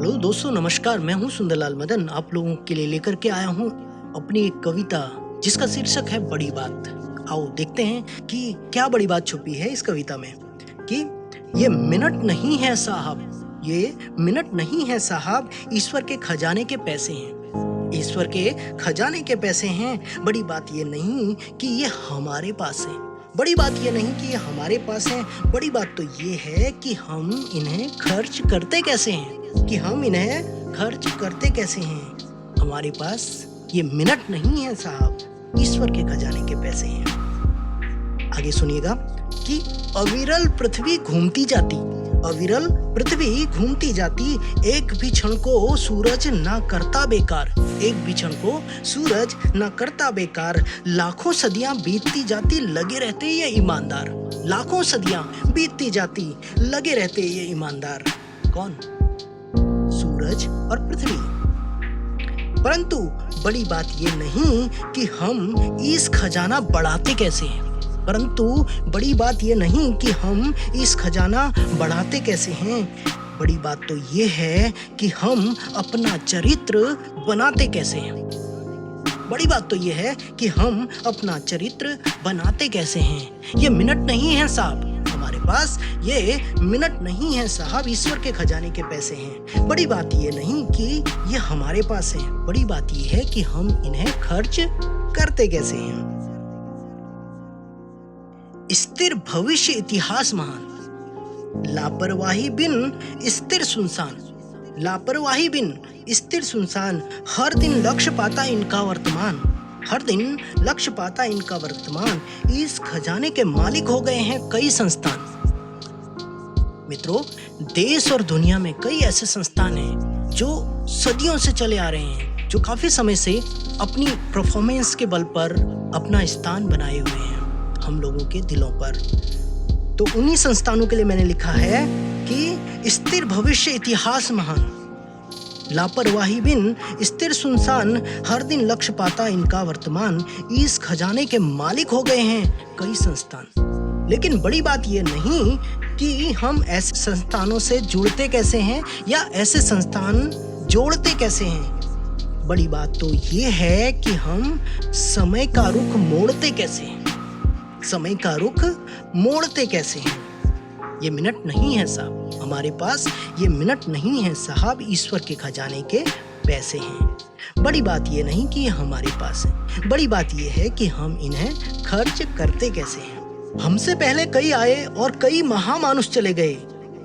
Hello दोस्तों, नमस्कार। मैं हूं सुंदरलाल मदन। आप लोगों के लिए लेकर के आया हूं अपनी एक कविता जिसका शीर्षक है बड़ी बात। आओ देखते हैं कि क्या बड़ी बात छुपी है इस कविता में। कि ये मिनट नहीं है साहब, ये मिनट नहीं है साहब, ईश्वर के खजाने के पैसे हैं। ईश्वर के खजाने के पैसे हैं। बड़ी बात ये नहीं कि ये हमारे पास है, बड़ी बात ये नहीं कि ये हमारे पास है, बड़ी बात तो ये है कि हम इन्हें खर्च करते कैसे हैं, कि हम इन्हें खर्च करते कैसे हैं। हमारे पास ये मिनट नहीं है साहब, ईश्वर के खजाने के पैसे हैं। आगे सुनिएगा कि अविरल पृथ्वी घूमती जाती, अविरल पृथ्वी घूमती जाती, एक भी क्षण को सूरज ना करता बेकार, एक भी क्षण को सूरज ना करता बेकार। लाखों सदियां बीतती जाती, लगे रहते ये ईमानदार, लाखों सदियां बीतती जाती, लगे रहते ये ईमानदार। कौन? सूरज और पृथ्वी। परंतु बड़ी बात ये नहीं कि हम इस खजाना बढ़ाते कैसे हैं, परंतु बड़ी बात ये नहीं कि हम इस खजाना बढ़ाते कैसे हैं। बड़ी बात तो ये है कि हम अपना चरित्र बनाते कैसे हैं। बड़ी बात तो ये है कि हम अपना चरित्र बनाते कैसे हैं। ये मिनट नहीं है साहब हमारे पास, ये मिनट नहीं है साहब, ईश्वर के खजाने के पैसे हैं। बड़ी बात ये नहीं कि ये हमारे पास है, बड़ी बात ये है कि हम इन्हें खर्च करते कैसे हैं। स्थिर भविष्य इतिहास महान, लापरवाही बिन स्थिर सुनसान, लापरवाही बिन स्थिर सुनसान। हर दिन लक्ष्य पाता इनका वर्तमान, हर दिन लक्ष्य पाता इनका वर्तमान। इस खजाने के मालिक हो गए हैं कई संस्थान। मित्रों, देश और दुनिया में कई ऐसे संस्थान हैं जो सदियों से चले आ रहे हैं, जो काफी समय से अपनी परफॉर्मेंस के बल पर अपना स्थान बनाए हुए हैं हम लोगों के दिलों पर। तो उन्हीं संस्थानों के लिए मैंने लिखा है कि स्थिर भविष्य इतिहास महान, लापरवाही बिन स्थिर सुनसान। हर दिन लक्ष्य पाता इनका वर्तमान। इस खजाने के मालिक हो गए हैं कई संस्थान। लेकिन बड़ी बात यह नहीं कि हम ऐसे संस्थानों से जुड़ते कैसे हैं या ऐसे संस्थान जोड़ते कैसे हैं। बड़ी बात तो ये है कि हम समय का रुख मोड़ते कैसे हैं, समय का रुख मोड़ते कैसे हैं। ये मिनट नहीं है साहब हमारे पास, ये मिनट नहीं है साहब, ईश्वर के खजाने के पैसे हैं। बड़ी बात ये नहीं कि ये हमारे पास है, बड़ी बात ये है कि हम इन्हें खर्च करते कैसे हैं। हमसे पहले कई आए और कई महामानुष चले गए,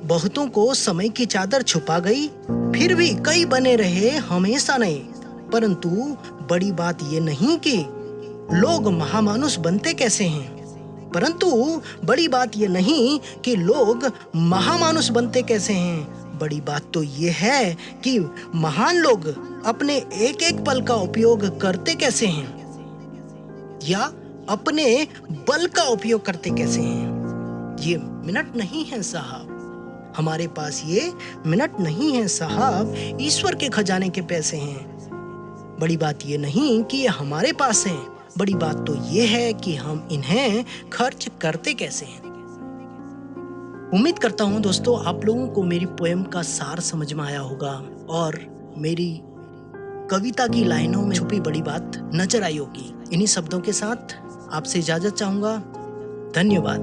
बहुतों को समय की चादर छुपा गई, फिर भी कई बने रहे हमेशा नए। परंतु बड़ी बात ये नहीं कि लोग महामानुष बनते कैसे हैं, परंतु बड़ी बात ये नहीं कि लोग महामानुष बनते कैसे हैं। बड़ी बात तो ये है कि महान लोग अपने एक एक पल का उपयोग करते कैसे हैं या अपने बल का उपयोग करते कैसे हैं। ये मिनट नहीं है साहब हमारे पास, ये मिनट नहीं है साहब, ईश्वर के खजाने के पैसे हैं। बड़ी बात ये नहीं कि ये हमारे पास हैं, बड़ी बात तो ये है कि हम इन्हें खर्च करते कैसे हैं। उम्मीद करता हूं दोस्तों आप लोगों को मेरी पोएम का सार समझ में आया होगा और मेरी कविता की लाइनों में छुपी बड़ी बात नजर आई होगी। इन्हीं शब्दों के साथ आपसे इजाजत चाहूंगा। धन्यवाद।